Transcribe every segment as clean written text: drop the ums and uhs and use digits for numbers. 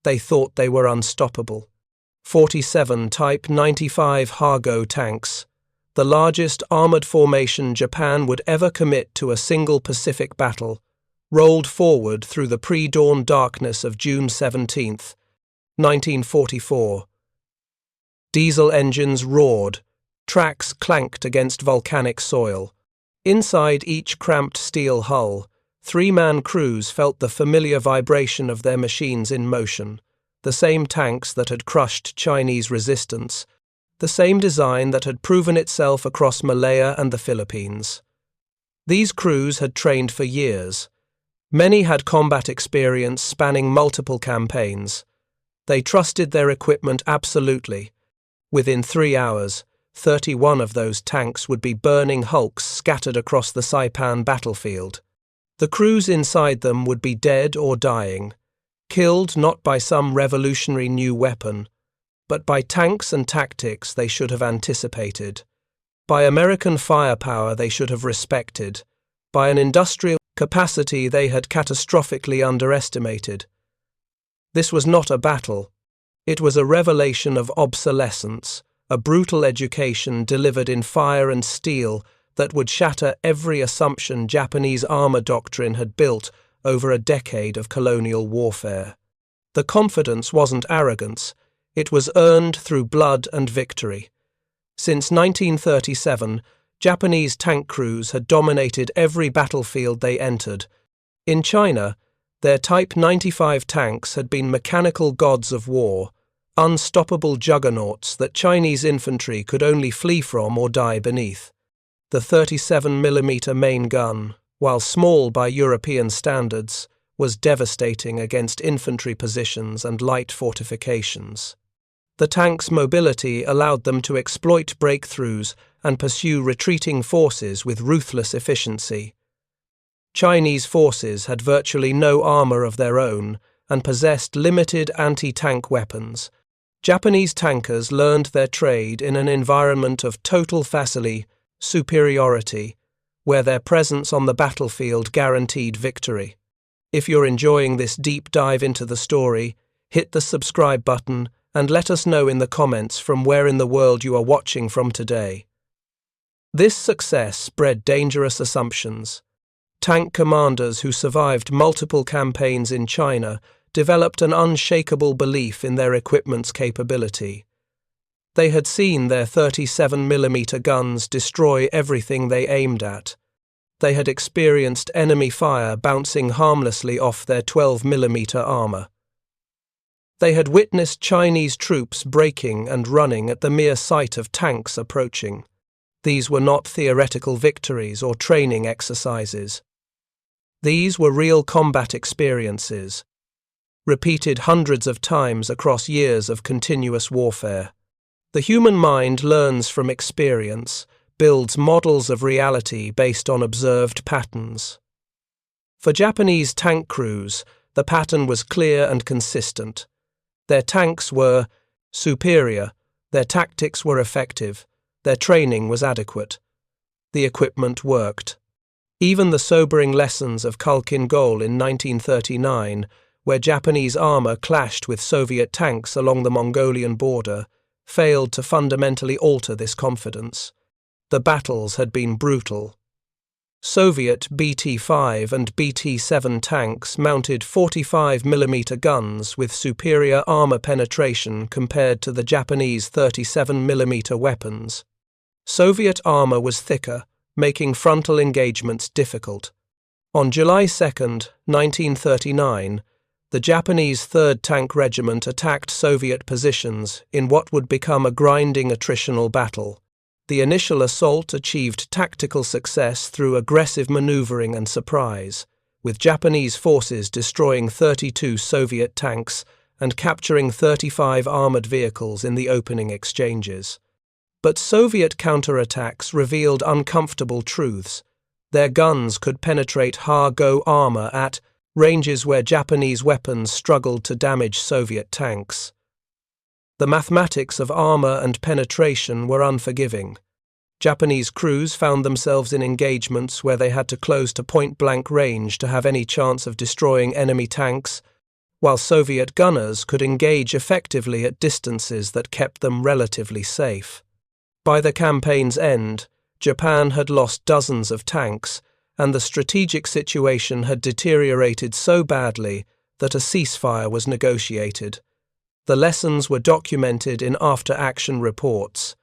They thought they were unstoppable. 47 Type 95 Hargo tanks, the largest armored formation Japan would ever commit to a single Pacific battle, rolled forward through the pre-dawn darkness of June 17, 1944. Diesel engines roared, tracks clanked against volcanic soil. Inside each cramped steel hull, three-man crews felt the familiar vibration of their machines in motion, the same tanks that had crushed Chinese resistance, the same design that had proven itself across Malaya and the Philippines. These crews had trained for years. Many had combat experience spanning multiple campaigns. They trusted their equipment absolutely. Within 3 hours, 31 of those tanks would be burning hulks scattered across the Saipan battlefield. The crews inside them would be dead or dying, killed not by some revolutionary new weapon, but by tanks and tactics they should have anticipated, by American firepower they should have respected, by an industrial capacity they had catastrophically underestimated. This was not a battle. It was a revelation of obsolescence, a brutal education delivered in fire and steel that would shatter every assumption Japanese armor doctrine had built over a decade of colonial warfare. The confidence wasn't arrogance, it was earned through blood and victory. Since 1937, Japanese tank crews had dominated every battlefield they entered. In China, their Type 95 tanks had been mechanical gods of war, unstoppable juggernauts that Chinese infantry could only flee from or die beneath. The 37mm main gun, while small by European standards, was devastating against infantry positions and light fortifications. The tank's mobility allowed them to exploit breakthroughs and pursue retreating forces with ruthless efficiency. Chinese forces had virtually no armor of their own and possessed limited anti-tank weapons. Japanese tankers learned their trade in an environment of total facility, superiority, where their presence on the battlefield guaranteed victory. If you're enjoying this deep dive into the story, hit the subscribe button and let us know in the comments from where in the world you are watching from today. This success bred dangerous assumptions. Tank commanders who survived multiple campaigns in China developed an unshakable belief in their equipment's capability. They had seen their 37mm guns destroy everything they aimed at. They had experienced enemy fire bouncing harmlessly off their 12mm armor. They had witnessed Chinese troops breaking and running at the mere sight of tanks approaching. These were not theoretical victories or training exercises. These were real combat experiences, repeated hundreds of times across years of continuous warfare. The human mind learns from experience, builds models of reality based on observed patterns. For Japanese tank crews, the pattern was clear and consistent. Their tanks were superior, their tactics were effective, their training was adequate. The equipment worked. Even the sobering lessons of Khalkhin-Gol in 1939, where Japanese armor clashed with Soviet tanks along the Mongolian border, failed to fundamentally alter this confidence. The battles had been brutal. Soviet BT-5 and BT-7 tanks mounted 45mm guns with superior armor penetration compared to the Japanese 37mm weapons. Soviet armor was thicker, making frontal engagements difficult. On July 2, 1939, the Japanese 3rd Tank Regiment attacked Soviet positions in what would become a grinding attritional battle. The initial assault achieved tactical success through aggressive maneuvering and surprise, with Japanese forces destroying 32 Soviet tanks and capturing 35 armored vehicles in the opening exchanges. But Soviet counterattacks revealed uncomfortable truths. Their guns could penetrate Hargo armor at ranges where Japanese weapons struggled to damage Soviet tanks. The mathematics of armor and penetration were unforgiving. Japanese crews found themselves in engagements where they had to close to point-blank range to have any chance of destroying enemy tanks, while Soviet gunners could engage effectively at distances that kept them relatively safe. By the campaign's end, Japan had lost dozens of tanks, and the strategic situation had deteriorated so badly that a ceasefire was negotiated. The lessons were documented in after-action reports.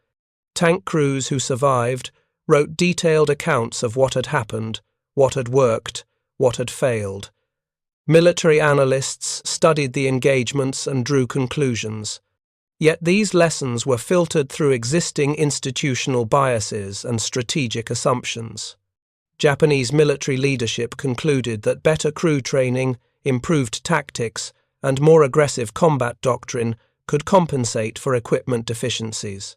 Tank crews who survived wrote detailed accounts of what had happened, what had worked, what had failed. Military analysts studied the engagements and drew conclusions. Yet these lessons were filtered through existing institutional biases and strategic assumptions. Japanese military leadership concluded that better crew training, improved tactics, and more aggressive combat doctrine could compensate for equipment deficiencies.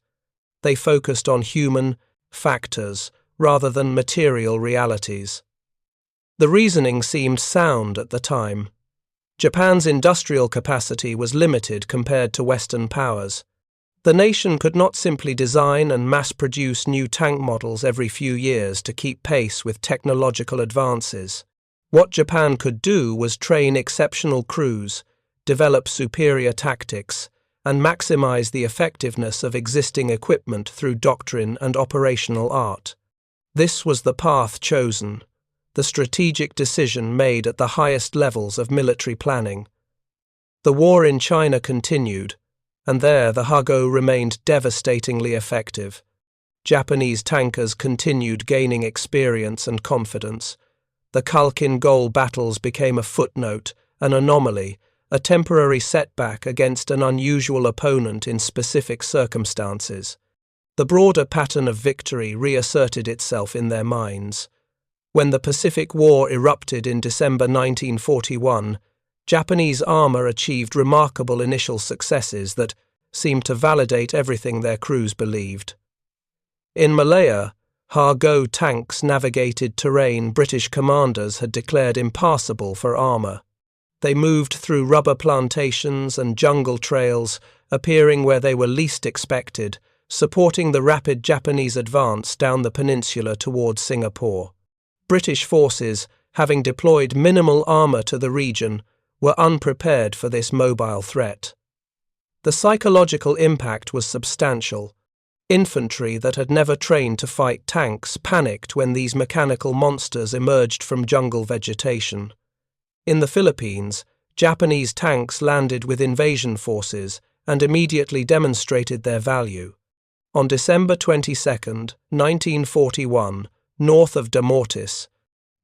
They focused on human factors rather than material realities. The reasoning seemed sound at the time. Japan's industrial capacity was limited compared to Western powers. The nation could not simply design and mass-produce new tank models every few years to keep pace with technological advances. What Japan could do was train exceptional crews, develop superior tactics, and maximize the effectiveness of existing equipment through doctrine and operational art. This was the path chosen, the strategic decision made at the highest levels of military planning. The war in China continued, and there the Hago remained devastatingly effective. Japanese tankers continued gaining experience and confidence. The Khalkhin-Gol battles became a footnote, an anomaly, a temporary setback against an unusual opponent in specific circumstances. The broader pattern of victory reasserted itself in their minds. When the Pacific War erupted in December 1941, Japanese armor achieved remarkable initial successes that seemed to validate everything their crews believed. In Malaya, Hago tanks navigated terrain British commanders had declared impassable for armor. They moved through rubber plantations and jungle trails, appearing where they were least expected, supporting the rapid Japanese advance down the peninsula towards Singapore. British forces, having deployed minimal armor to the region, were unprepared for this mobile threat. The psychological impact was substantial. Infantry that had never trained to fight tanks panicked when these mechanical monsters emerged from jungle vegetation. In the Philippines, Japanese tanks landed with invasion forces and immediately demonstrated their value. On December 22, 1941, north of Damortis,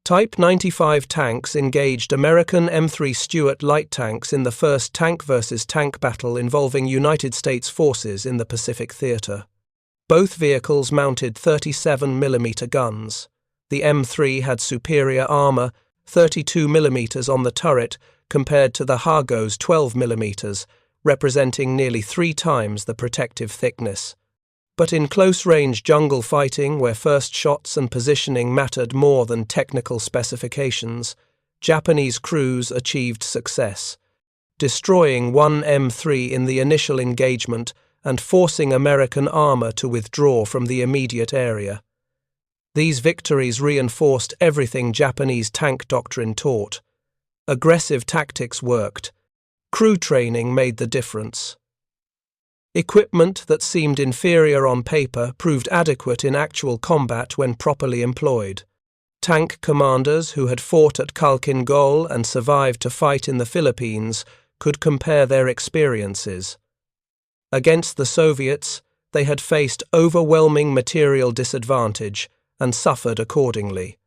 Type 95 tanks engaged American M3 Stuart light tanks in the first tank versus tank battle involving United States forces in the Pacific Theater. Both vehicles mounted 37mm guns. The M3 had superior armor, 32mm on the turret, compared to the Hago's 12mm, representing nearly 3 times the protective thickness. But in close-range jungle fighting, where first shots and positioning mattered more than technical specifications, Japanese crews achieved success, destroying one M3 in the initial engagement and forcing American armor to withdraw from the immediate area. These victories reinforced everything Japanese tank doctrine taught. Aggressive tactics worked. Crew training made the difference. Equipment that seemed inferior on paper proved adequate in actual combat when properly employed. Tank commanders who had fought at Khalkhin-Gol and survived to fight in the Philippines could compare their experiences. Against the Soviets, they had faced overwhelming material disadvantage and suffered accordingly.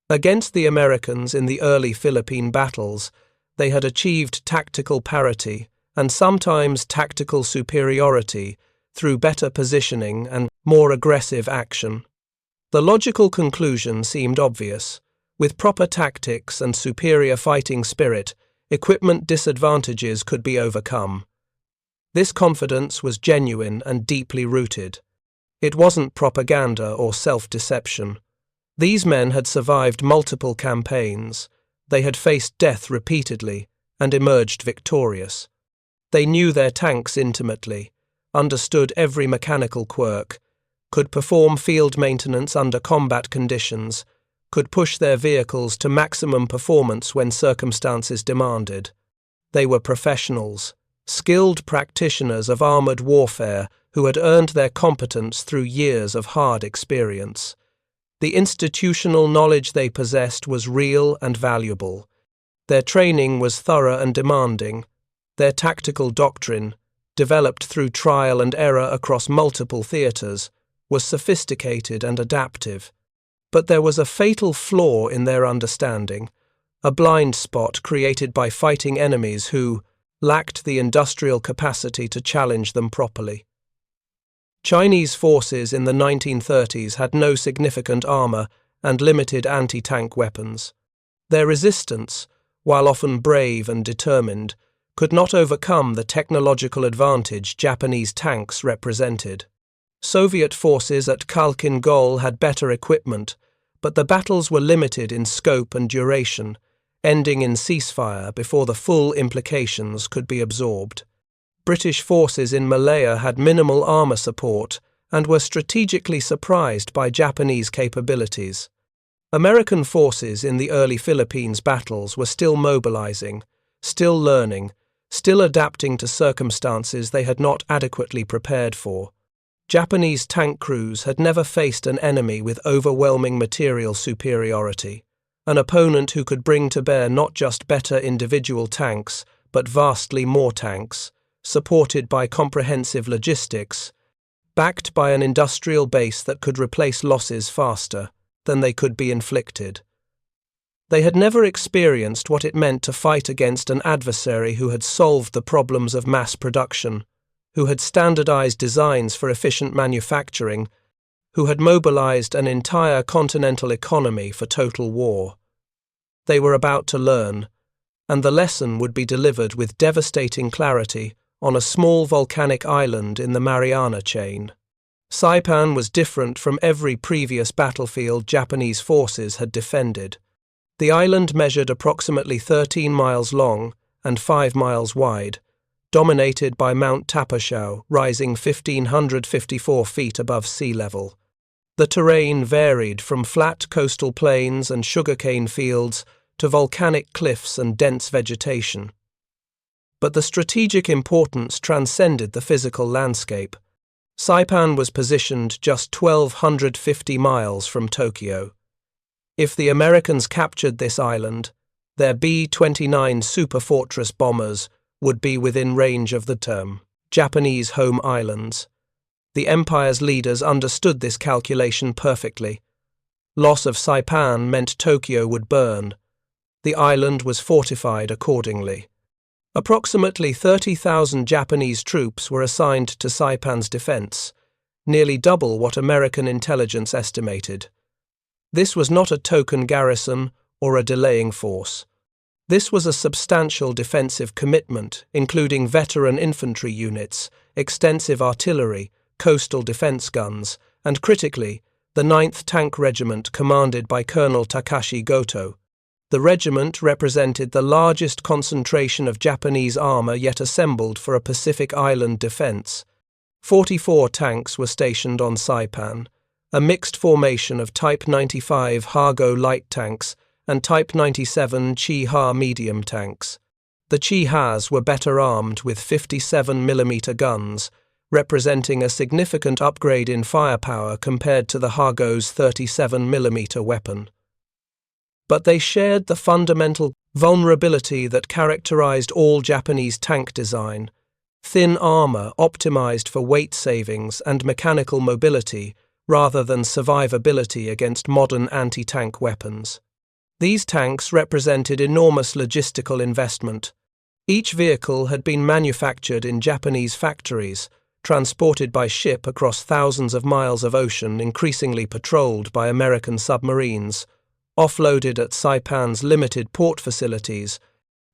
Against the Americans in the early Philippine battles, they had achieved tactical parity and sometimes tactical superiority through better positioning and more aggressive action. The logical conclusion seemed obvious. With proper tactics and superior fighting spirit, equipment disadvantages could be overcome. This confidence was genuine and deeply rooted. It wasn't propaganda or self-deception. These men had survived multiple campaigns. They had faced death repeatedly and emerged victorious. They knew their tanks intimately, understood every mechanical quirk, could perform field maintenance under combat conditions, could push their vehicles to maximum performance when circumstances demanded. They were professionals, skilled practitioners of armored warfare who had earned their competence through years of hard experience. The institutional knowledge they possessed was real and valuable. Their training was thorough and demanding. Their tactical doctrine, developed through trial and error across multiple theaters, was sophisticated and adaptive. But there was a fatal flaw in their understanding, a blind spot created by fighting enemies who lacked the industrial capacity to challenge them properly. Chinese forces in the 1930s had no significant armor and limited anti-tank weapons. Their resistance, while often brave and determined, could not overcome the technological advantage Japanese tanks represented. Soviet forces at Khalkhin Gol had better equipment, but the battles were limited in scope and duration, ending in ceasefire before the full implications could be absorbed. British forces in Malaya had minimal armor support and were strategically surprised by Japanese capabilities. American forces in the early Philippines battles were still mobilizing, still learning, still adapting to circumstances they had not adequately prepared for. Japanese tank crews had never faced an enemy with overwhelming material superiority, an opponent who could bring to bear not just better individual tanks, but vastly more tanks, supported by comprehensive logistics, backed by an industrial base that could replace losses faster than they could be inflicted. They had never experienced what it meant to fight against an adversary who had solved the problems of mass production, who had standardized designs for efficient manufacturing, who had mobilized an entire continental economy for total war. They were about to learn, and the lesson would be delivered with devastating clarity on a small volcanic island in the Mariana chain. Saipan was different from every previous battlefield Japanese forces had defended. The island measured approximately 13 miles long and 5 miles wide, dominated by Mount Tapashao, rising 1,554 feet above sea level. The terrain varied from flat coastal plains and sugarcane fields to volcanic cliffs and dense vegetation. But the strategic importance transcended the physical landscape. Saipan was positioned just 1,250 miles from Tokyo. If the Americans captured this island, their B-29 superfortress bombers would be within range of the term Japanese home islands. The empire's leaders understood this calculation perfectly. Loss of Saipan meant Tokyo would burn. The island was fortified accordingly. Approximately 30,000 Japanese troops were assigned to Saipan's defense, nearly double what American intelligence estimated. This was not a token garrison or a delaying force. This was a substantial defensive commitment, including veteran infantry units, extensive artillery, coastal defense guns, and critically, the 9th Tank Regiment commanded by Colonel Takashi Goto. The regiment represented the largest concentration of Japanese armor yet assembled for a Pacific Island defense. 44 tanks were stationed on Saipan, a mixed formation of Type 95 Hago light tanks and Type 97 Chi-Ha medium tanks. The Chi-Has were better armed with 57mm guns, representing a significant upgrade in firepower compared to the Hago's 37mm weapon. But they shared the fundamental vulnerability that characterized all Japanese tank design: thin armor optimized for weight savings and mechanical mobility rather than survivability against modern anti-tank weapons. These tanks represented enormous logistical investment. Each vehicle had been manufactured in Japanese factories, transported by ship across thousands of miles of ocean increasingly patrolled by American submarines, offloaded at Saipan's limited port facilities,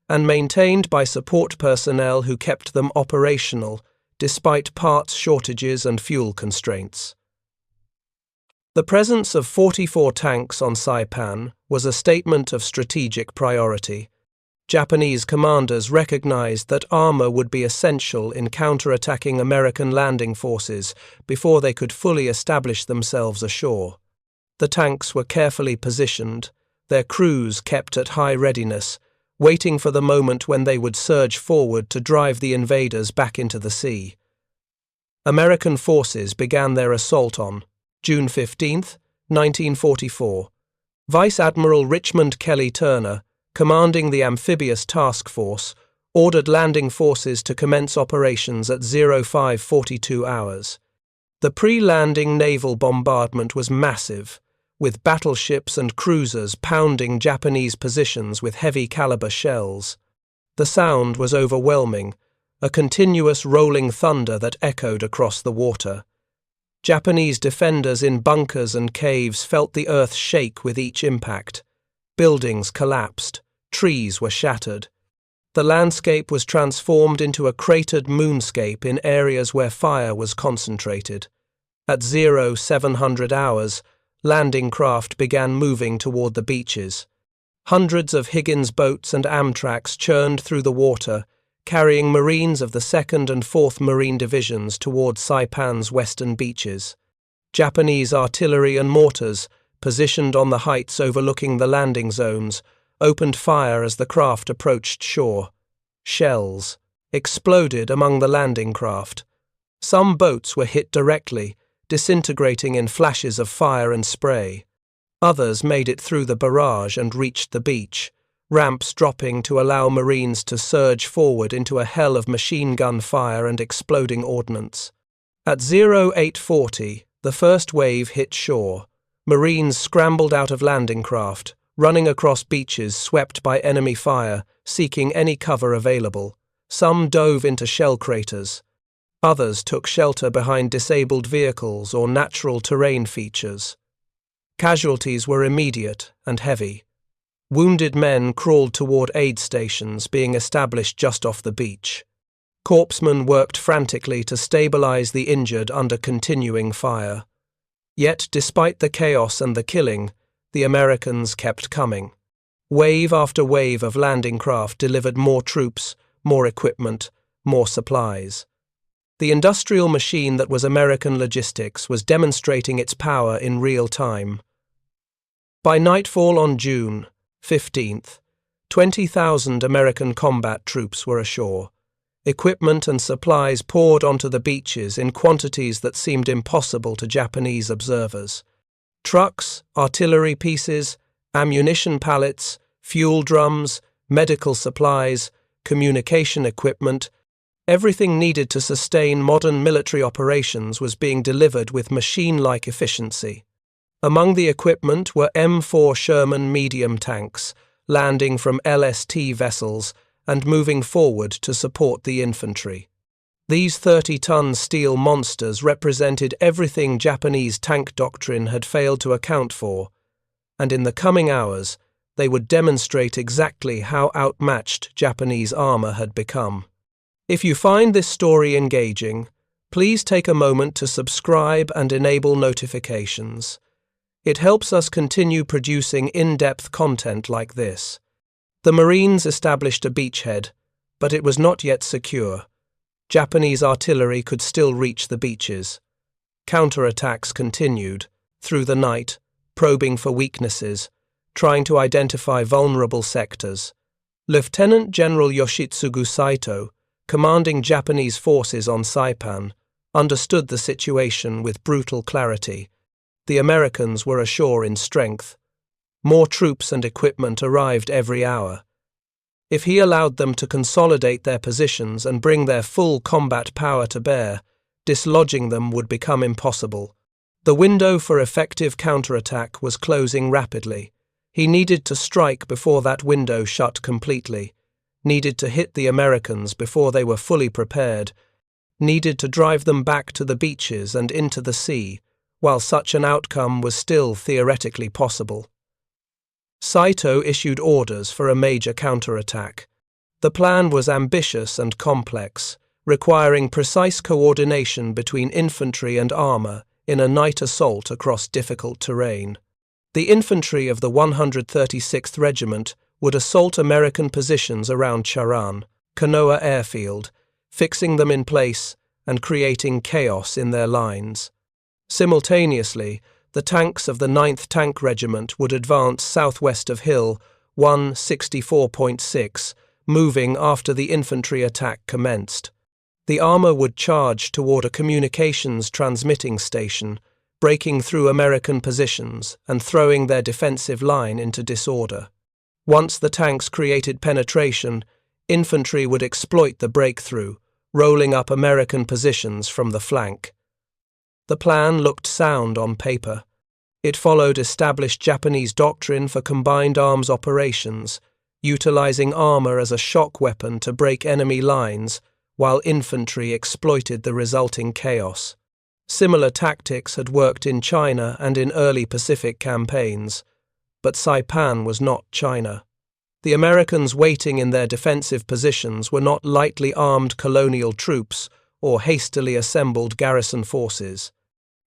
and maintained by support personnel who kept them operational despite parts shortages and fuel constraints. The presence of 44 tanks on Saipan was a statement of strategic priority. Japanese commanders recognized that armor would be essential in counterattacking American landing forces before they could fully establish themselves ashore. The tanks were carefully positioned, their crews kept at high readiness, waiting for the moment when they would surge forward to drive the invaders back into the sea. American forces began their assault on June 15, 1944. Vice Admiral Richmond Kelly Turner, commanding the amphibious task force, ordered landing forces to commence operations at 0542 hours. The pre-landing naval bombardment was massive, with battleships and cruisers pounding Japanese positions with heavy-caliber shells. The sound was overwhelming, a continuous rolling thunder that echoed across the water. Japanese defenders in bunkers and caves felt the earth shake with each impact. Buildings collapsed, trees were shattered. The landscape was transformed into a cratered moonscape in areas where fire was concentrated. At 0700 hours, landing craft began moving toward the beaches. Hundreds of Higgins boats and Amtraks churned through the water, carrying Marines of the 2nd and 4th Marine Divisions toward Saipan's western beaches. Japanese artillery and mortars, positioned on the heights overlooking the landing zones, opened fire as the craft approached shore. Shells exploded among the landing craft. Some boats were hit directly, disintegrating in flashes of fire and spray. Others made it through the barrage and reached the beach, ramps dropping to allow Marines to surge forward into a hell of machine gun fire and exploding ordnance. At 0840, the first wave hit shore. Marines scrambled out of landing craft, running across beaches swept by enemy fire, seeking any cover available. Some dove into shell craters. Others took shelter behind disabled vehicles or natural terrain features. Casualties were immediate and heavy. Wounded men crawled toward aid stations being established just off the beach. Corpsmen worked frantically to stabilize the injured under continuing fire. Yet, despite the chaos and the killing, the Americans kept coming. Wave after wave of landing craft delivered more troops, more equipment, more supplies. The industrial machine that was American logistics was demonstrating its power in real time. By nightfall on June 15th, 20,000 American combat troops were ashore. Equipment and supplies poured onto the beaches in quantities that seemed impossible to Japanese observers. Trucks, artillery pieces, ammunition pallets, fuel drums, medical supplies, communication equipment, everything needed to sustain modern military operations was being delivered with machine-like efficiency. Among the equipment were M4 Sherman medium tanks, landing from LST vessels and moving forward to support the infantry. These 30-ton steel monsters represented everything Japanese tank doctrine had failed to account for, and in the coming hours, they would demonstrate exactly how outmatched Japanese armor had become. If you find this story engaging, please take a moment to subscribe and enable notifications. It helps us continue producing in-depth content like this. The Marines established a beachhead, but it was not yet secure. Japanese artillery could still reach the beaches. Counterattacks continued, through the night, probing for weaknesses, trying to identify vulnerable sectors. Lieutenant General Yoshitsugu Saito, commanding Japanese forces on Saipan, understood the situation with brutal clarity. The Americans were ashore in strength. More troops and equipment arrived every hour. If he allowed them to consolidate their positions and bring their full combat power to bear, dislodging them would become impossible. The window for effective counterattack was closing rapidly. He needed to strike before that window shut completely, needed to hit the Americans before they were fully prepared, needed to drive them back to the beaches and into the sea, while such an outcome was still theoretically possible. Saito issued orders for a major counterattack. The plan was ambitious and complex, requiring precise coordination between infantry and armor in a night assault across difficult terrain. The infantry of the 136th Regiment would assault American positions around Charan, Kanoa Airfield, fixing them in place and creating chaos in their lines. Simultaneously, the tanks of the 9th Tank Regiment would advance southwest of Hill, 164.6, moving after the infantry attack commenced. The armor would charge toward a communications transmitting station, breaking through American positions and throwing their defensive line into disorder. Once the tanks created penetration, infantry would exploit the breakthrough, rolling up American positions from the flank. The plan looked sound on paper. It followed established Japanese doctrine for combined arms operations, utilizing armor as a shock weapon to break enemy lines, while infantry exploited the resulting chaos. Similar tactics had worked in China and in early Pacific campaigns, but Saipan was not China. The Americans waiting in their defensive positions were not lightly armed colonial troops or hastily assembled garrison forces.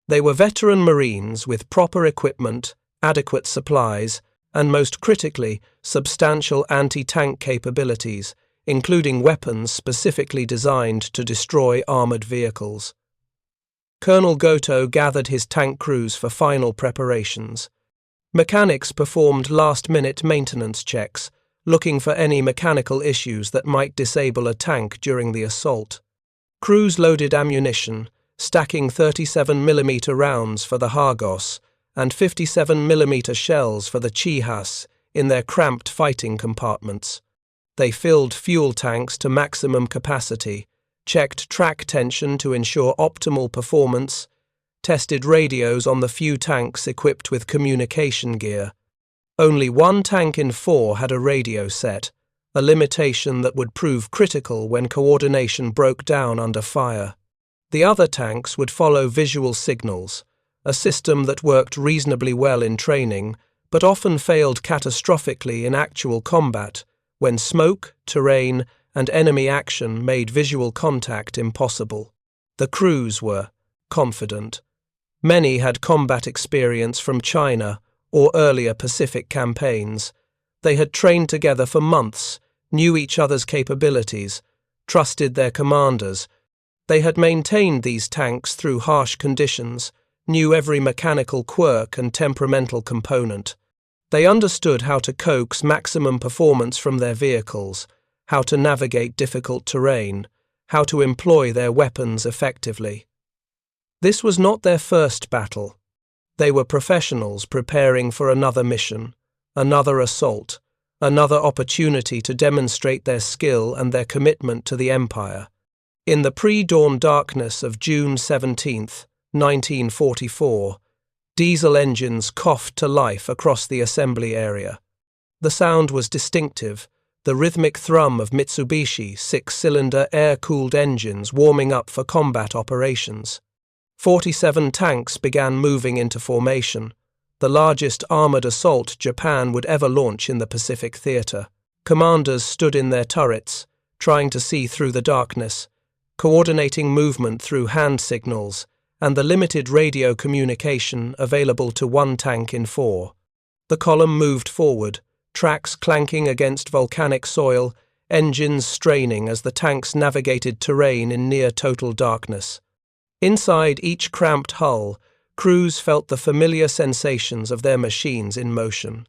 They were veteran Marines with proper equipment, adequate supplies, and most critically, substantial anti-tank capabilities, including weapons specifically designed to destroy armored vehicles. Colonel Goto gathered his tank crews for final preparations. Mechanics performed last-minute maintenance checks, looking for any mechanical issues that might disable a tank during the assault. Crews loaded ammunition, stacking 37mm rounds for the Hargos and 57mm shells for the Chihas in their cramped fighting compartments. They filled fuel tanks to maximum capacity, checked track tension to ensure optimal performance, tested radios on the few tanks equipped with communication gear. Only one tank in 4 had a radio set, a limitation that would prove critical when coordination broke down under fire. The other tanks would follow visual signals, a system that worked reasonably well in training, but often failed catastrophically in actual combat, when smoke, terrain, and enemy action made visual contact impossible. The crews were confident. Many had combat experience from China or earlier Pacific campaigns. They had trained together for months, knew each other's capabilities, trusted their commanders. They had maintained these tanks through harsh conditions, knew every mechanical quirk and temperamental component. They understood how to coax maximum performance from their vehicles, how to navigate difficult terrain, how to employ their weapons effectively. This was not their first battle. They were professionals preparing for another mission, another assault, another opportunity to demonstrate their skill and their commitment to the Empire. In the pre-dawn darkness of June 17, 1944, diesel engines coughed to life across the assembly area. The sound was distinctive, the rhythmic thrum of Mitsubishi 6-cylinder air-cooled engines warming up for combat operations. 47 tanks began moving into formation, the largest armored assault Japan would ever launch in the Pacific theater. Commanders stood in their turrets, trying to see through the darkness, coordinating movement through hand signals and the limited radio communication available to one tank in 4. The column moved forward, tracks clanking against volcanic soil, engines straining as the tanks navigated terrain in near-total darkness. Inside each cramped hull, crews felt the familiar sensations of their machines in motion.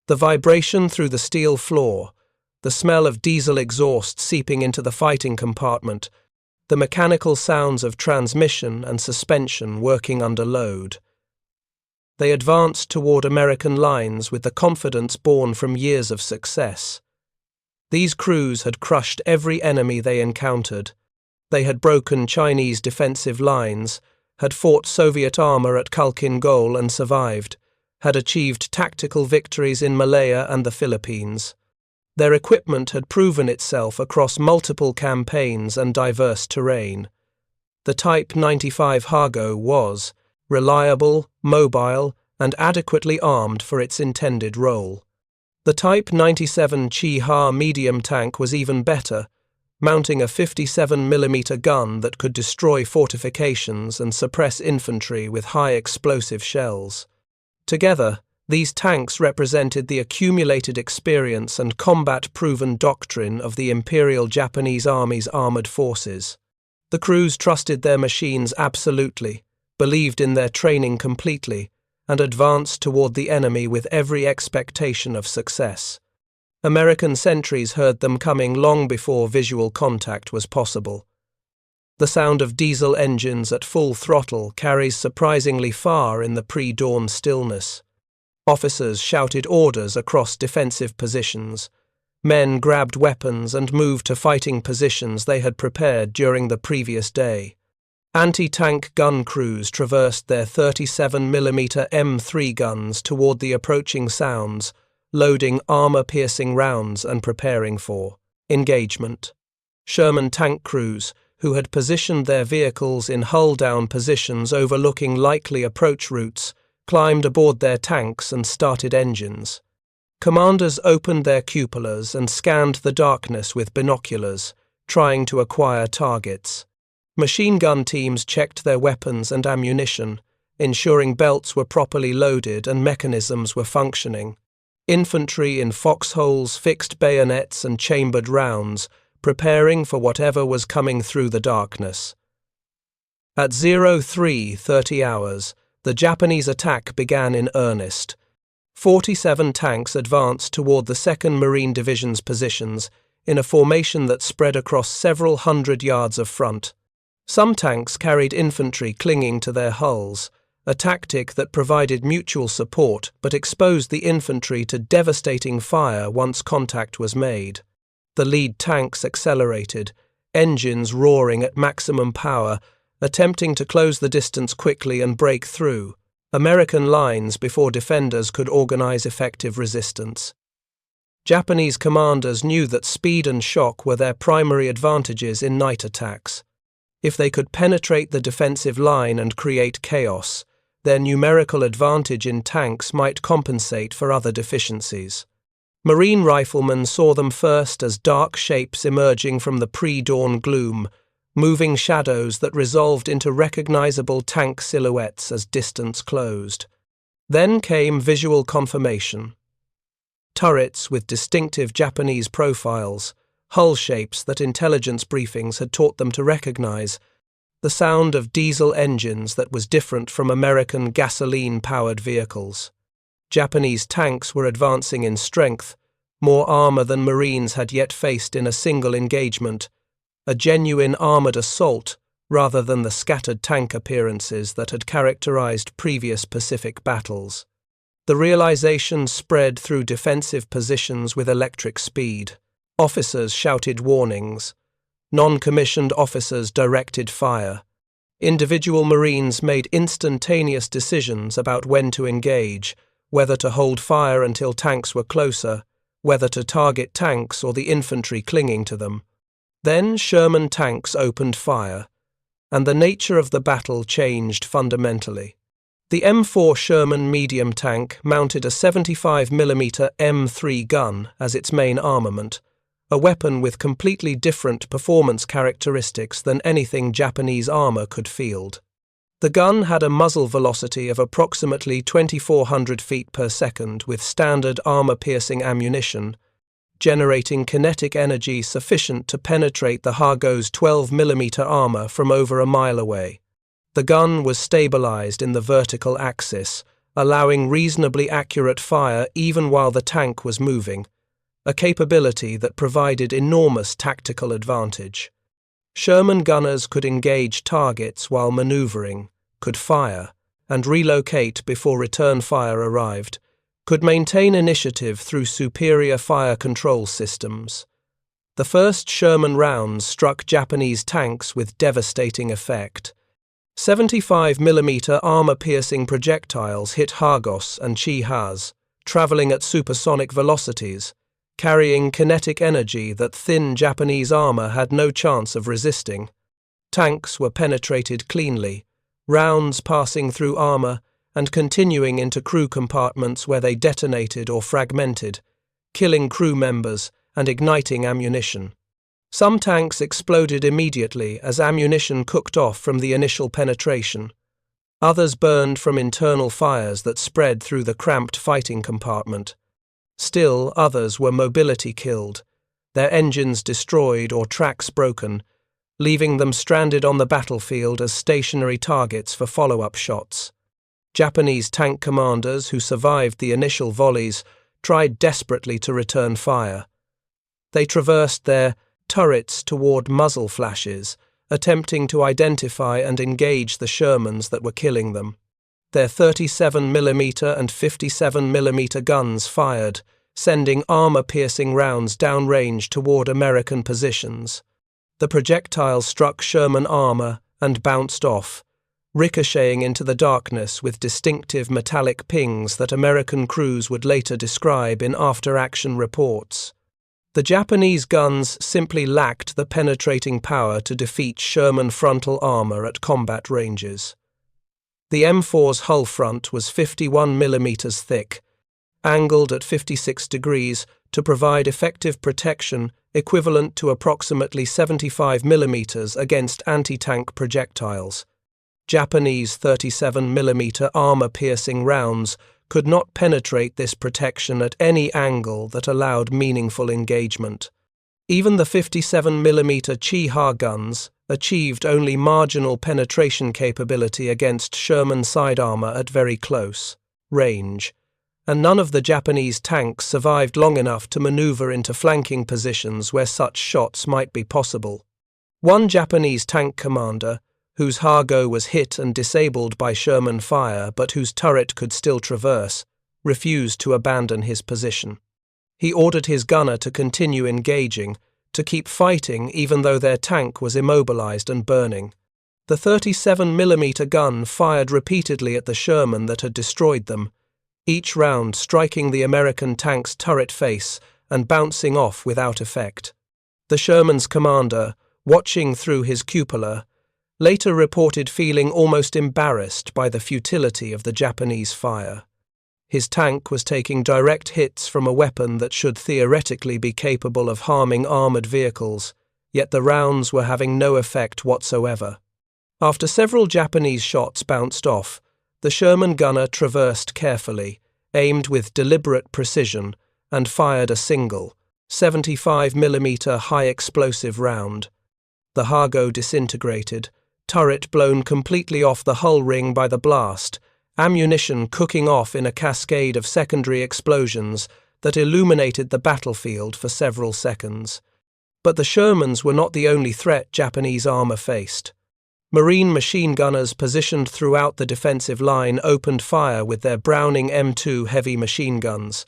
The vibration through the steel floor, the smell of diesel exhaust seeping into the fighting compartment, the mechanical sounds of transmission and suspension working under load. They advanced toward American lines with the confidence born from years of success. These crews had crushed every enemy they encountered. They had broken Chinese defensive lines, had fought Soviet armor at Khalkhin Gol and survived, had achieved tactical victories in Malaya and the Philippines. Their equipment had proven itself across multiple campaigns and diverse terrain. The Type 95 Hargo was reliable, mobile, and adequately armed for its intended role. The Type 97 Chi-Ha medium tank was even better, mounting a 57mm gun that could destroy fortifications and suppress infantry with high explosive shells. Together, these tanks represented the accumulated experience and combat-proven doctrine of the Imperial Japanese Army's armored forces. The crews trusted their machines absolutely, believed in their training completely, and advanced toward the enemy with every expectation of success. American sentries heard them coming long before visual contact was possible. The sound of diesel engines at full throttle carries surprisingly far in the pre-dawn stillness. Officers shouted orders across defensive positions. Men grabbed weapons and moved to fighting positions they had prepared during the previous day. Anti-tank gun crews traversed their 37mm M3 guns toward the approaching sounds, loading armor-piercing rounds and preparing for engagement. Sherman tank crews, who had positioned their vehicles in hull-down positions overlooking likely approach routes, climbed aboard their tanks and started engines. Commanders opened their cupolas and scanned the darkness with binoculars, trying to acquire targets. Machine gun teams checked their weapons and ammunition, ensuring belts were properly loaded and mechanisms were functioning. Infantry in foxholes fixed bayonets and chambered rounds, preparing for whatever was coming through the darkness. At 03:30 hours, the Japanese attack began in earnest. 47 tanks advanced toward the 2nd Marine Division's positions in a formation that spread across several hundred yards of front. Some tanks carried infantry clinging to their hulls, a tactic that provided mutual support but exposed the infantry to devastating fire once contact was made. The lead tanks accelerated, engines roaring at maximum power, attempting to close the distance quickly and break through American lines before defenders could organize effective resistance. Japanese commanders knew that speed and shock were their primary advantages in night attacks. If they could penetrate the defensive line and create chaos, their numerical advantage in tanks might compensate for other deficiencies. Marine riflemen saw them first as dark shapes emerging from the pre-dawn gloom, moving shadows that resolved into recognizable tank silhouettes as distance closed. Then came visual confirmation. Turrets with distinctive Japanese profiles, hull shapes that intelligence briefings had taught them to recognize, the sound of diesel engines that was different from American gasoline-powered vehicles. Japanese tanks were advancing in strength, more armor than Marines had yet faced in a single engagement, a genuine armored assault rather than the scattered tank appearances that had characterized previous Pacific battles. The realization spread through defensive positions with electric speed. Officers shouted warnings. Non-commissioned officers directed fire. Individual Marines made instantaneous decisions about when to engage, whether to hold fire until tanks were closer, whether to target tanks or the infantry clinging to them. Then Sherman tanks opened fire, and the nature of the battle changed fundamentally. The M4 Sherman medium tank mounted a 75mm M3 gun as its main armament, a weapon with completely different performance characteristics than anything Japanese armor could field. The gun had a muzzle velocity of approximately 2,400 feet per second with standard armor-piercing ammunition, generating kinetic energy sufficient to penetrate the Hago's 12mm armor from over a mile away. The gun was stabilized in the vertical axis, allowing reasonably accurate fire even while the tank was moving, a capability that provided enormous tactical advantage. Sherman gunners could engage targets while maneuvering, could fire, and relocate before return fire arrived, could maintain initiative through superior fire control systems. The first Sherman rounds struck Japanese tanks with devastating effect. 75mm armor-piercing projectiles hit Hagos and Chihaz, traveling at supersonic velocities, carrying kinetic energy that thin Japanese armor had no chance of resisting. Tanks were penetrated cleanly, rounds passing through armor and continuing into crew compartments where they detonated or fragmented, killing crew members and igniting ammunition. Some tanks exploded immediately as ammunition cooked off from the initial penetration. Others burned from internal fires that spread through the cramped fighting compartment. Still, others were mobility killed, their engines destroyed or tracks broken, leaving them stranded on the battlefield as stationary targets for follow-up shots. Japanese tank commanders who survived the initial volleys tried desperately to return fire. They traversed their turrets toward muzzle flashes, attempting to identify and engage the Shermans that were killing them. Their 37mm and 57mm guns fired, sending armor-piercing rounds downrange toward American positions. The projectiles struck Sherman armor and bounced off, ricocheting into the darkness with distinctive metallic pings that American crews would later describe in after-action reports. The Japanese guns simply lacked the penetrating power to defeat Sherman frontal armor at combat ranges. The M4's hull front was 51mm thick, angled at 56 degrees to provide effective protection equivalent to approximately 75mm against anti-tank projectiles. Japanese 37mm armor-piercing rounds could not penetrate this protection at any angle that allowed meaningful engagement. Even the 57mm Chi-Ha guns achieved only marginal penetration capability against Sherman side armor at very close range, and none of the Japanese tanks survived long enough to maneuver into flanking positions where such shots might be possible. One Japanese tank commander, whose Hago was hit and disabled by Sherman fire but whose turret could still traverse, refused to abandon his position. He ordered his gunner to continue engaging, to keep fighting even though their tank was immobilized and burning. The 37mm gun fired repeatedly at the Sherman that had destroyed them, each round striking the American tank's turret face and bouncing off without effect. The Sherman's commander, watching through his cupola, later reported feeling almost embarrassed by the futility of the Japanese fire. His tank was taking direct hits from a weapon that should theoretically be capable of harming armored vehicles, yet the rounds were having no effect whatsoever. After several Japanese shots bounced off, the Sherman gunner traversed carefully, aimed with deliberate precision, and fired a single, 75mm high-explosive round. The Hago disintegrated, turret blown completely off the hull ring by the blast, ammunition cooking off in a cascade of secondary explosions that illuminated the battlefield for several seconds. But the Shermans were not the only threat Japanese armor faced. Marine machine gunners positioned throughout the defensive line opened fire with their Browning M2 heavy machine guns,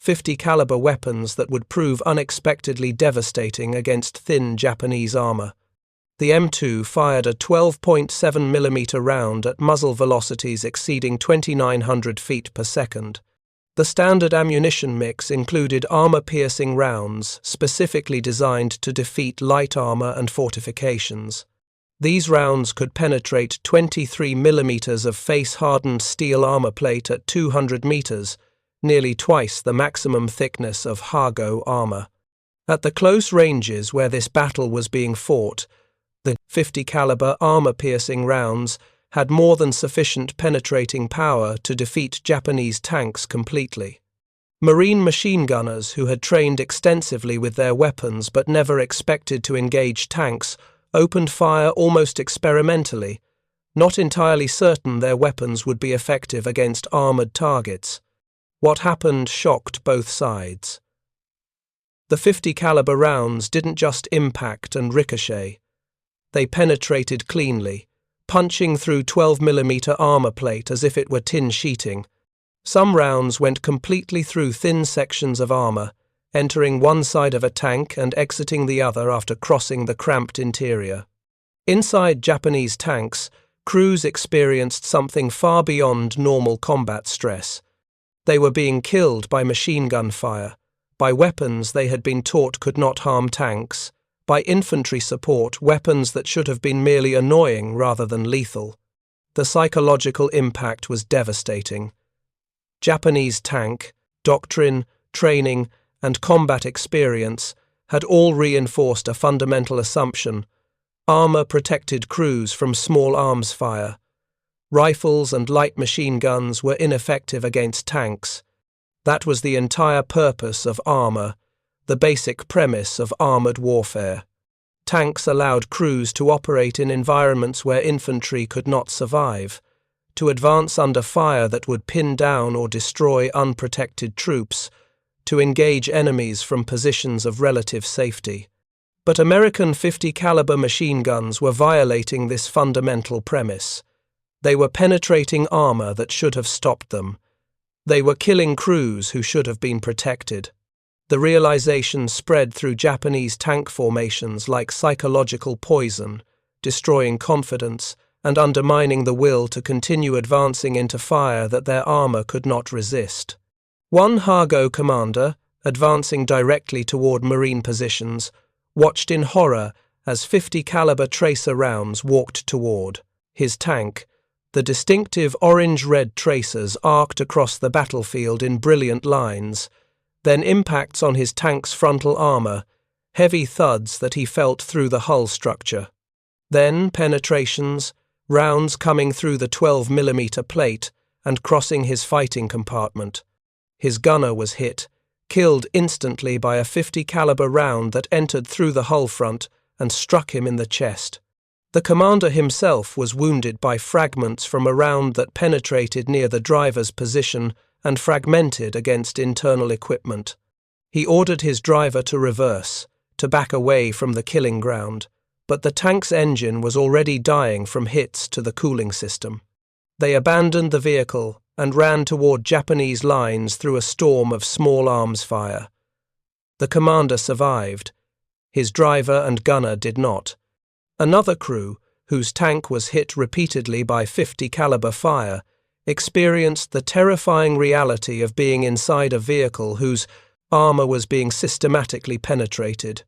50-caliber weapons that would prove unexpectedly devastating against thin Japanese armor. The M2 fired a 12.7mm round at muzzle velocities exceeding 2,900 feet per second. The standard ammunition mix included armor-piercing rounds specifically designed to defeat light armor and fortifications. These rounds could penetrate 23mm of face-hardened steel armor plate at 200 meters, nearly twice the maximum thickness of Hago armor. At the close ranges where this battle was being fought, the 50-caliber armor-piercing rounds had more than sufficient penetrating power to defeat Japanese tanks completely. Marine machine gunners who had trained extensively with their weapons but never expected to engage tanks opened fire almost experimentally, not entirely certain their weapons would be effective against armored targets. What happened shocked both sides. The 50-caliber rounds didn't just impact and ricochet. They penetrated cleanly, punching through 12mm armor plate as if it were tin sheeting. Some rounds went completely through thin sections of armor, entering one side of a tank and exiting the other after crossing the cramped interior. Inside Japanese tanks, crews experienced something far beyond normal combat stress. They were being killed by machine gun fire, by weapons they had been taught could not harm tanks, by infantry support, weapons that should have been merely annoying rather than lethal. The psychological impact was devastating. Japanese tank, doctrine, training, and combat experience had all reinforced a fundamental assumption: armor protected crews from small arms fire. Rifles and light machine guns were ineffective against tanks. That was the entire purpose of armor, the basic premise of armored warfare. Tanks allowed crews to operate in environments where infantry could not survive, to advance under fire that would pin down or destroy unprotected troops, to engage enemies from positions of relative safety. But American .50 caliber machine guns were violating this fundamental premise. They were penetrating armor that should have stopped them. They were killing crews who should have been protected. The realization spread through Japanese tank formations like psychological poison, destroying confidence and undermining the will to continue advancing into fire that their armor could not resist. One Hago commander, advancing directly toward Marine positions, watched in horror as .50 caliber tracer rounds walked toward his tank. The distinctive orange-red tracers arced across the battlefield in brilliant lines, then impacts on his tank's frontal armor, heavy thuds that he felt through the hull structure. Then penetrations, rounds coming through the 12mm plate and crossing his fighting compartment. His gunner was hit, killed instantly by a .50 caliber round that entered through the hull front and struck him in the chest. The commander himself was wounded by fragments from a round that penetrated near the driver's position and fragmented against internal equipment. He ordered his driver to reverse, to back away from the killing ground, but the tank's engine was already dying from hits to the cooling system. They abandoned the vehicle and ran toward Japanese lines through a storm of small arms fire. The commander survived. His driver and gunner did not. Another crew, whose tank was hit repeatedly by .50 caliber fire, experienced the terrifying reality of being inside a vehicle whose armor was being systematically penetrated.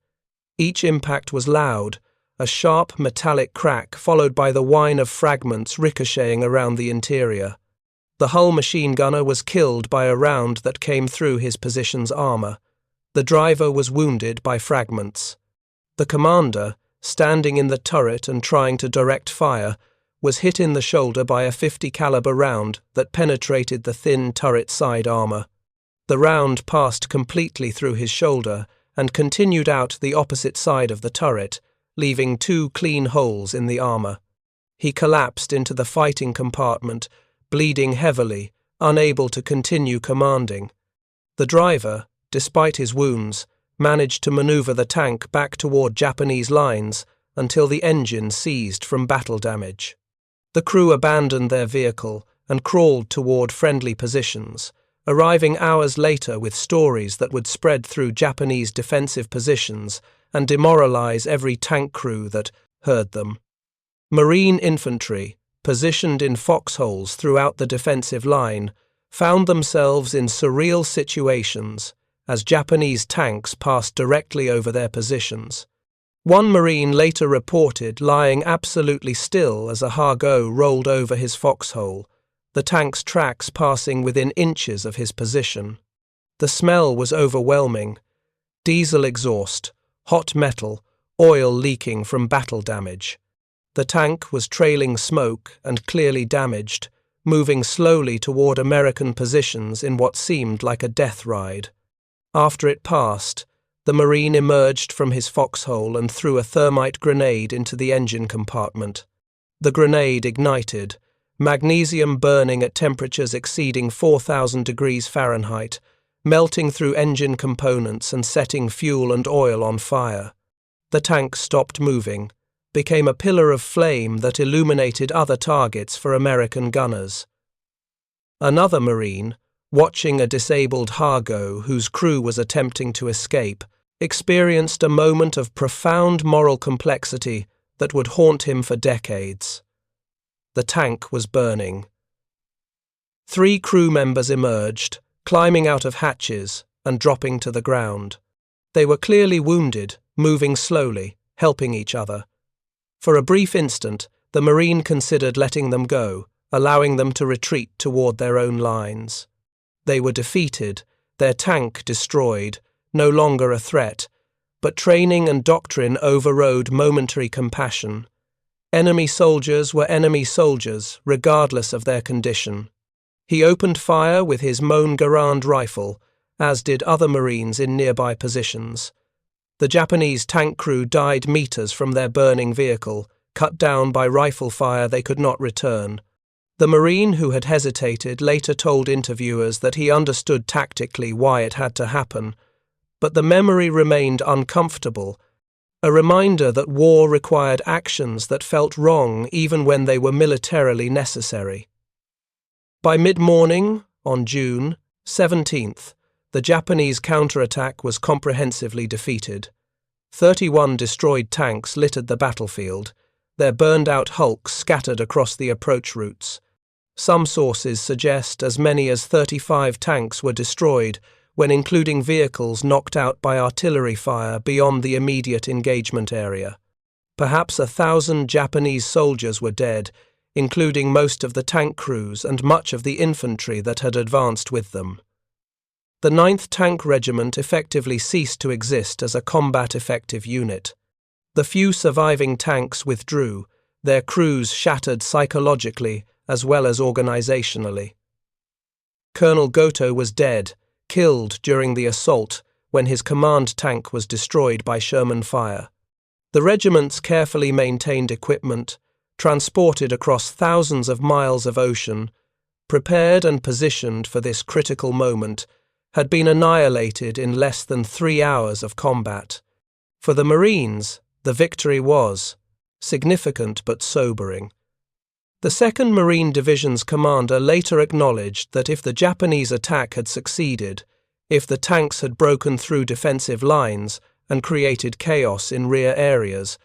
Each impact was loud, a sharp metallic crack followed by the whine of fragments ricocheting around the interior. The hull machine gunner was killed by a round that came through his position's armor. The driver was wounded by fragments. The commander, standing in the turret and trying to direct fire, was hit in the shoulder by a .50 caliber round that penetrated the thin turret side armor. The round passed completely through his shoulder and continued out the opposite side of the turret, leaving 2 clean holes in the armor. He collapsed into the fighting compartment, bleeding heavily, unable to continue commanding. The driver, despite his wounds, managed to maneuver the tank back toward Japanese lines until the engine seized from battle damage. The crew abandoned their vehicle and crawled toward friendly positions, arriving hours later with stories that would spread through Japanese defensive positions and demoralize every tank crew that heard them. Marine infantry, positioned in foxholes throughout the defensive line, found themselves in surreal situations as Japanese tanks passed directly over their positions. One Marine later reported lying absolutely still as a Hago rolled over his foxhole, the tank's tracks passing within inches of his position. The smell was overwhelming. Diesel exhaust, hot metal, oil leaking from battle damage. The tank was trailing smoke and clearly damaged, moving slowly toward American positions in what seemed like a death ride. After it passed, the Marine emerged from his foxhole and threw a thermite grenade into the engine compartment. The grenade ignited, magnesium burning at temperatures exceeding 4,000 degrees Fahrenheit, melting through engine components and setting fuel and oil on fire. The tank stopped moving, became a pillar of flame that illuminated other targets for American gunners. Another Marine, watching a disabled Hago whose crew was attempting to escape, experienced a moment of profound moral complexity that would haunt him for decades. The tank was burning. 3 crew members emerged, climbing out of hatches and dropping to the ground. They were clearly wounded, moving slowly, helping each other. For a brief instant, the Marine considered letting them go, allowing them to retreat toward their own lines. They were defeated, their tank destroyed, no longer a threat, but training and doctrine overrode momentary compassion. Enemy soldiers were enemy soldiers, regardless of their condition. He opened fire with his Mon Garand rifle, as did other Marines in nearby positions. The Japanese tank crew died meters from their burning vehicle, cut down by rifle fire they could not return. The Marine who had hesitated later told interviewers that he understood tactically why it had to happen, but the memory remained uncomfortable, a reminder that war required actions that felt wrong even when they were militarily necessary. By mid-morning, on June 17th, the Japanese counterattack was comprehensively defeated. 31 destroyed tanks littered the battlefield, their burned-out hulks scattered across the approach routes. Some sources suggest as many as 35 tanks were destroyed, when including vehicles knocked out by artillery fire beyond the immediate engagement area. Perhaps 1,000 Japanese soldiers were dead, including most of the tank crews and much of the infantry that had advanced with them. The 9th Tank Regiment effectively ceased to exist as a combat-effective unit. The few surviving tanks withdrew, their crews shattered psychologically as well as organizationally. Colonel Goto was dead, killed during the assault when his command tank was destroyed by Sherman fire. The regiment's carefully maintained equipment, transported across thousands of miles of ocean, prepared and positioned for this critical moment, had been annihilated in less than 3 hours of combat. For the Marines, the victory was significant but sobering. The 2nd Marine Division's commander later acknowledged that if the Japanese attack had succeeded, if the tanks had broken through defensive lines and created chaos in rear areas,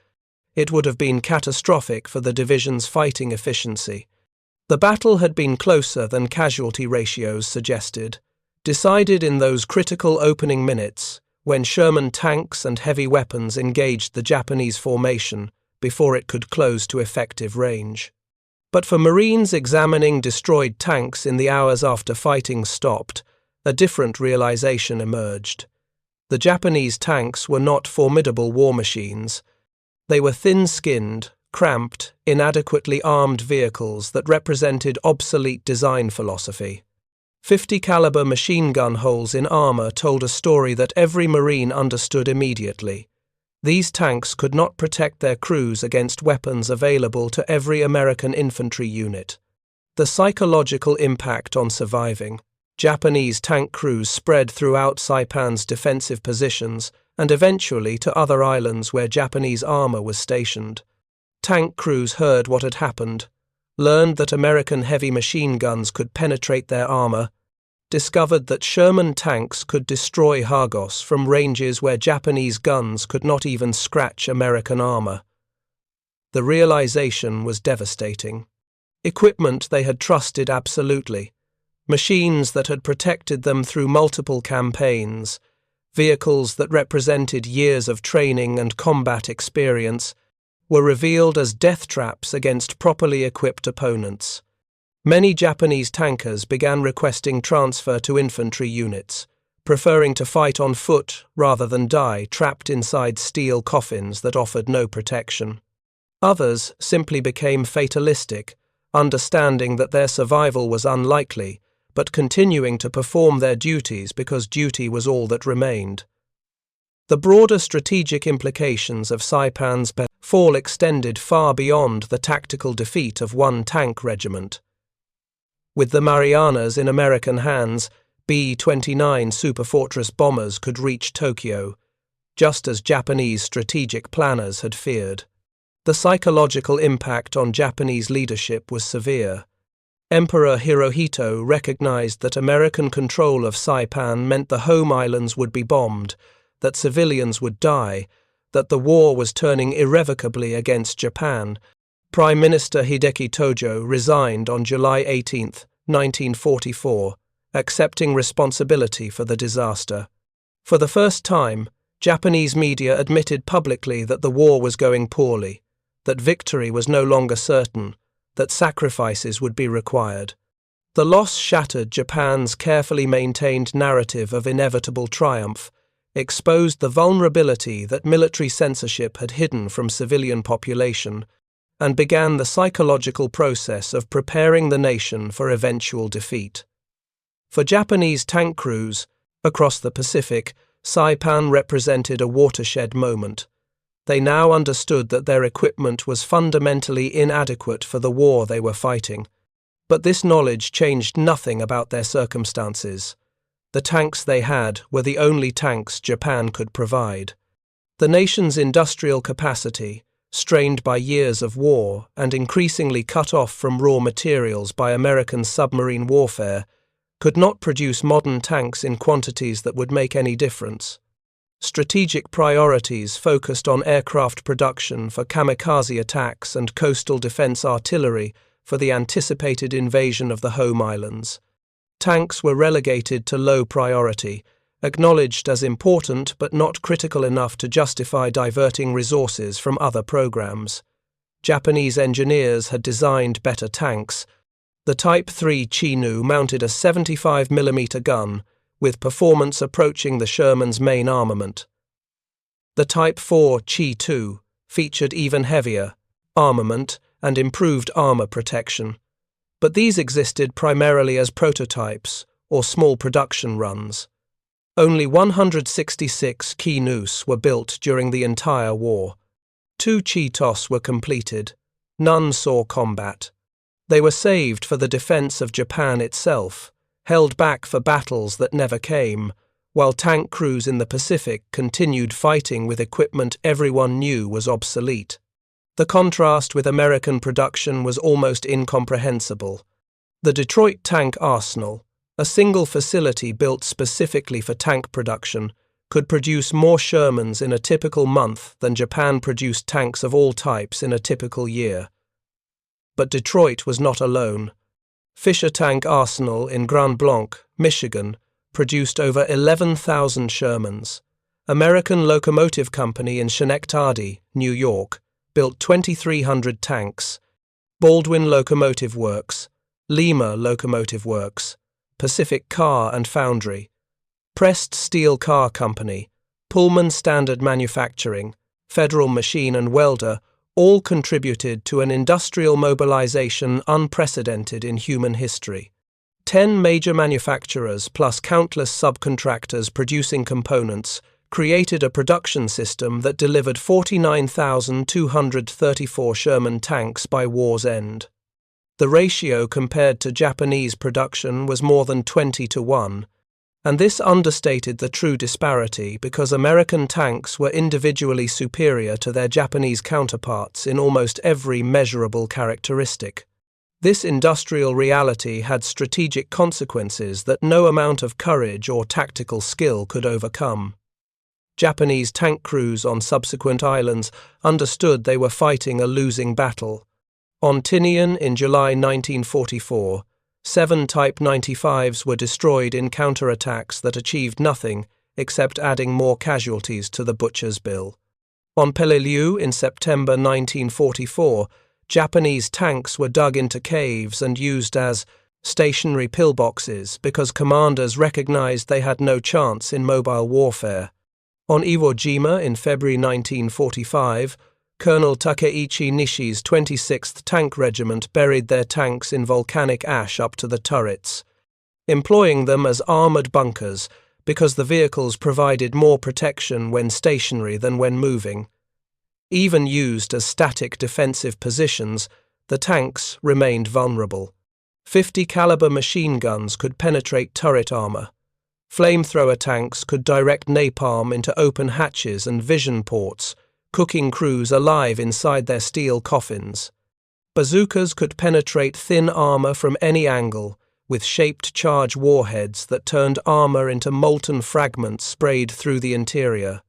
it would have been catastrophic for the division's fighting efficiency. The battle had been closer than casualty ratios suggested, decided in those critical opening minutes when Sherman tanks and heavy weapons engaged the Japanese formation before it could close to effective range. But for Marines examining destroyed tanks in the hours after fighting stopped, a different realization emerged. The Japanese tanks were not formidable war machines. They were thin-skinned, cramped, inadequately armed vehicles that represented obsolete design philosophy. 50-caliber machine gun holes in armor told a story that every Marine understood immediately. These tanks could not protect their crews against weapons available to every American infantry unit. The psychological impact on surviving. Japanese tank crews spread throughout Saipan's defensive positions and eventually to other islands where Japanese armor was stationed. Tank crews heard what had happened, learned that American heavy machine guns could penetrate their armor, discovered that Sherman tanks could destroy Argos from ranges where Japanese guns could not even scratch American armor. The realization was devastating. Equipment they had trusted absolutely, machines that had protected them through multiple campaigns, vehicles that represented years of training and combat experience, were revealed as death traps against properly equipped opponents. Many Japanese tankers began requesting transfer to infantry units, preferring to fight on foot rather than die trapped inside steel coffins that offered no protection. Others simply became fatalistic, understanding that their survival was unlikely, but continuing to perform their duties because duty was all that remained. The broader strategic implications of Saipan's fall extended far beyond the tactical defeat of one tank regiment. With the Marianas in American hands, B-29 Superfortress bombers could reach Tokyo, just as Japanese strategic planners had feared. The psychological impact on Japanese leadership was severe. Emperor Hirohito recognized that American control of Saipan meant the home islands would be bombed, that civilians would die, that the war was turning irrevocably against Japan. Prime Minister Hideki Tojo resigned on July 18, 1944, accepting responsibility for the disaster. For the first time, Japanese media admitted publicly that the war was going poorly, that victory was no longer certain, that sacrifices would be required. The loss shattered Japan's carefully maintained narrative of inevitable triumph, exposed the vulnerability that military censorship had hidden from civilian population, and began the psychological process of preparing the nation for eventual defeat. For Japanese tank crews across the Pacific, Saipan represented a watershed moment. They now understood that their equipment was fundamentally inadequate for the war they were fighting. But this knowledge changed nothing about their circumstances. The tanks they had were the only tanks Japan could provide. The nation's industrial capacity, strained by years of war and increasingly cut off from raw materials by American submarine warfare, could not produce modern tanks in quantities that would make any difference. Strategic priorities focused on aircraft production for kamikaze attacks and coastal defense artillery for the anticipated invasion of the home islands. Tanks were relegated to low priority, acknowledged as important but not critical enough to justify diverting resources from other programs. Japanese engineers had designed better tanks. The Type 3 Chinu mounted a 75mm gun, with performance approaching the Sherman's main armament. The Type 4 Chi-2 featured even heavier armament and improved armor protection, but these existed primarily as prototypes or small production runs. Only 166 Chi-Nus were built during the entire war. 2 Chi-Tos were completed. None saw combat. They were saved for the defense of Japan itself, held back for battles that never came, while tank crews in the Pacific continued fighting with equipment everyone knew was obsolete. The contrast with American production was almost incomprehensible. The Detroit Tank Arsenal, a single facility built specifically for tank production, could produce more Shermans in a typical month than Japan produced tanks of all types in a typical year. But Detroit was not alone. Fisher Tank Arsenal in Grand Blanc, Michigan, produced over 11,000 Shermans. American Locomotive Company in Schenectady, New York, built 2,300 tanks. Baldwin Locomotive Works, Lima Locomotive Works, Pacific Car and Foundry, Pressed Steel Car Company, Pullman Standard Manufacturing, Federal Machine and Welder all contributed to an industrial mobilization unprecedented in human history. 10 major manufacturers plus countless subcontractors producing components created a production system that delivered 49,234 Sherman tanks by war's end. The ratio compared to Japanese production was more than 20-1, and this understated the true disparity because American tanks were individually superior to their Japanese counterparts in almost every measurable characteristic. This industrial reality had strategic consequences that no amount of courage or tactical skill could overcome. Japanese tank crews on subsequent islands understood they were fighting a losing battle. On Tinian in July 1944, 7 Type 95s were destroyed in counterattacks that achieved nothing except adding more casualties to the butcher's bill. On Peleliu in September 1944, Japanese tanks were dug into caves and used as stationary pillboxes because commanders recognized they had no chance in mobile warfare. On Iwo Jima in February 1945, Colonel Takeichi Nishi's 26th Tank Regiment buried their tanks in volcanic ash up to the turrets, employing them as armoured bunkers because the vehicles provided more protection when stationary than when moving. Even used as static defensive positions, the tanks remained vulnerable. 50 caliber machine guns could penetrate turret armour. Flamethrower tanks could direct napalm into open hatches and vision ports, cooking crews alive inside their steel coffins. Bazookas could penetrate thin armor from any angle, with shaped charge warheads that turned armor into molten fragments sprayed through the interior.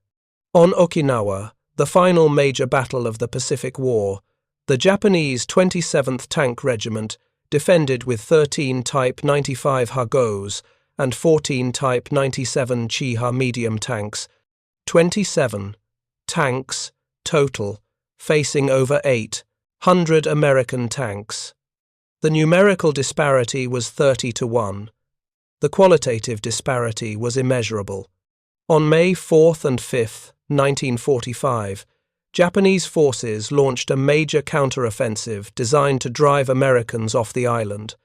On Okinawa, the final major battle of the Pacific War, the Japanese 27th Tank Regiment defended with 13 Type 95 Hagos and 14 Type 97 Chiha medium tanks, 27 tanks total, facing over 800 American tanks. The numerical disparity was 30-1. The qualitative disparity was immeasurable. On May 4th and 5th, 1945, Japanese forces launched a major counteroffensive designed to drive Americans off the island.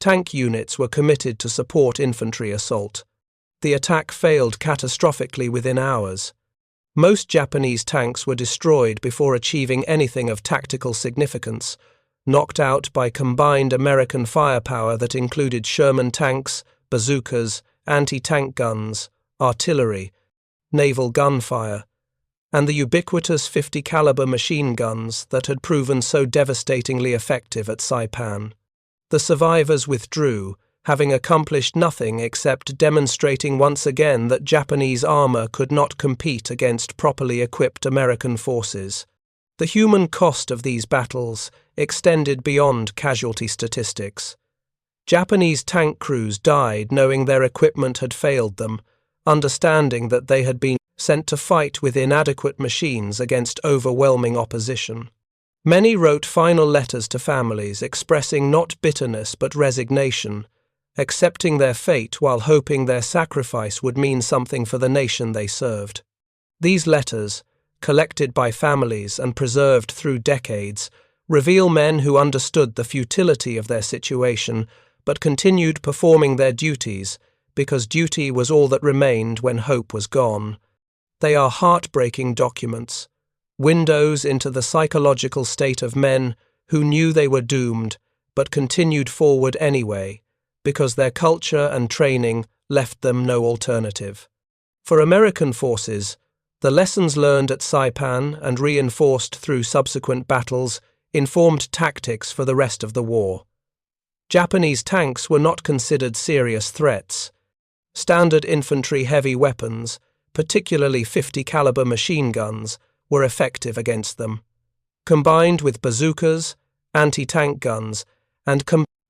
Tank units were committed to support infantry assault. The attack failed catastrophically within hours. Most Japanese tanks were destroyed before achieving anything of tactical significance. knocked out by combined American firepower that included Sherman tanks, bazookas, anti-tank guns, artillery, naval gunfire, and the ubiquitous 50-caliber machine guns that had proven so devastatingly effective at Saipan. The survivors withdrew, having accomplished nothing except demonstrating once again that Japanese armor could not compete against properly equipped American forces. The human cost of these battles extended beyond casualty statistics. Japanese tank crews died knowing their equipment had failed them, understanding that they had been sent to fight with inadequate machines against overwhelming opposition. Many wrote final letters to families expressing not bitterness but resignation, accepting their fate while hoping their sacrifice would mean something for the nation they served. These letters, collected by families and preserved through decades, reveal men who understood the futility of their situation but continued performing their duties because duty was all that remained when hope was gone. They are heartbreaking documents, windows into the psychological state of men who knew they were doomed but continued forward anyway, because their culture and training left them no alternative. For American forces, the lessons learned at Saipan and reinforced through subsequent battles informed tactics for the rest of the war. Japanese tanks were not considered serious threats. Standard infantry heavy weapons, particularly 50-caliber machine guns, were effective against them. Combined with bazookas, anti-tank guns, and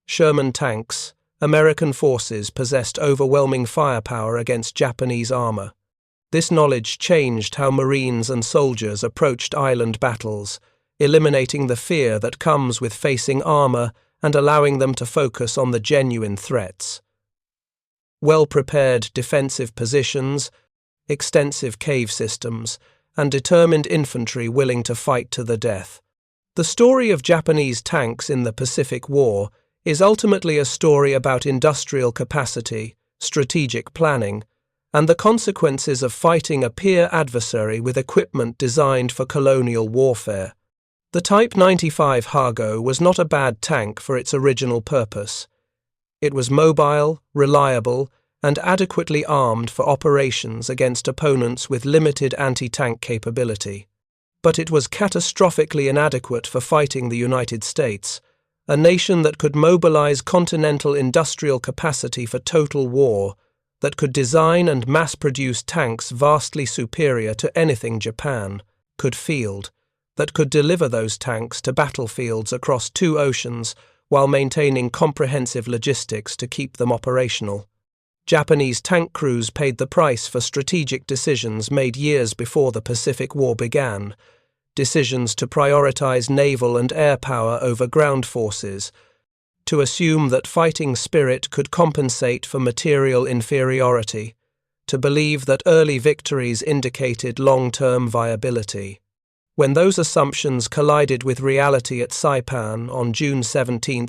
Sherman tanks, American forces possessed overwhelming firepower against Japanese armor. This knowledge changed how Marines and soldiers approached island battles, eliminating the fear that comes with facing armor and allowing them to focus on the genuine threats. Well-prepared defensive positions, extensive cave systems, and determined infantry willing to fight to the death. The story of Japanese tanks in the Pacific War is ultimately a story about industrial capacity, strategic planning, and the consequences of fighting a peer adversary with equipment designed for colonial warfare. The Type 95 Hago was not a bad tank for its original purpose. It was mobile, reliable, and adequately armed for operations against opponents with limited anti-tank capability. But it was catastrophically inadequate for fighting the United States, a nation that could mobilize continental industrial capacity for total war, that could design and mass-produce tanks vastly superior to anything Japan could field, that could deliver those tanks to battlefields across 2 oceans while maintaining comprehensive logistics to keep them operational. Japanese tank crews paid the price for strategic decisions made years before the Pacific War began, decisions to prioritize naval and air power over ground forces, to assume that fighting spirit could compensate for material inferiority, to believe that early victories indicated long-term viability. When those assumptions collided with reality at Saipan on June 17,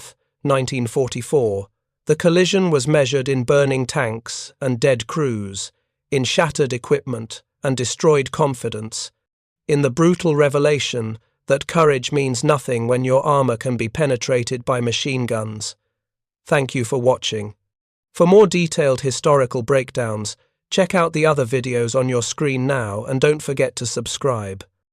1944, the collision was measured in burning tanks and dead crews, in shattered equipment and destroyed confidence, in the brutal revelation that courage means nothing when your armor can be penetrated by machine guns. Thank you for watching. For more detailed historical breakdowns, check out the other videos on your screen now and don't forget to subscribe.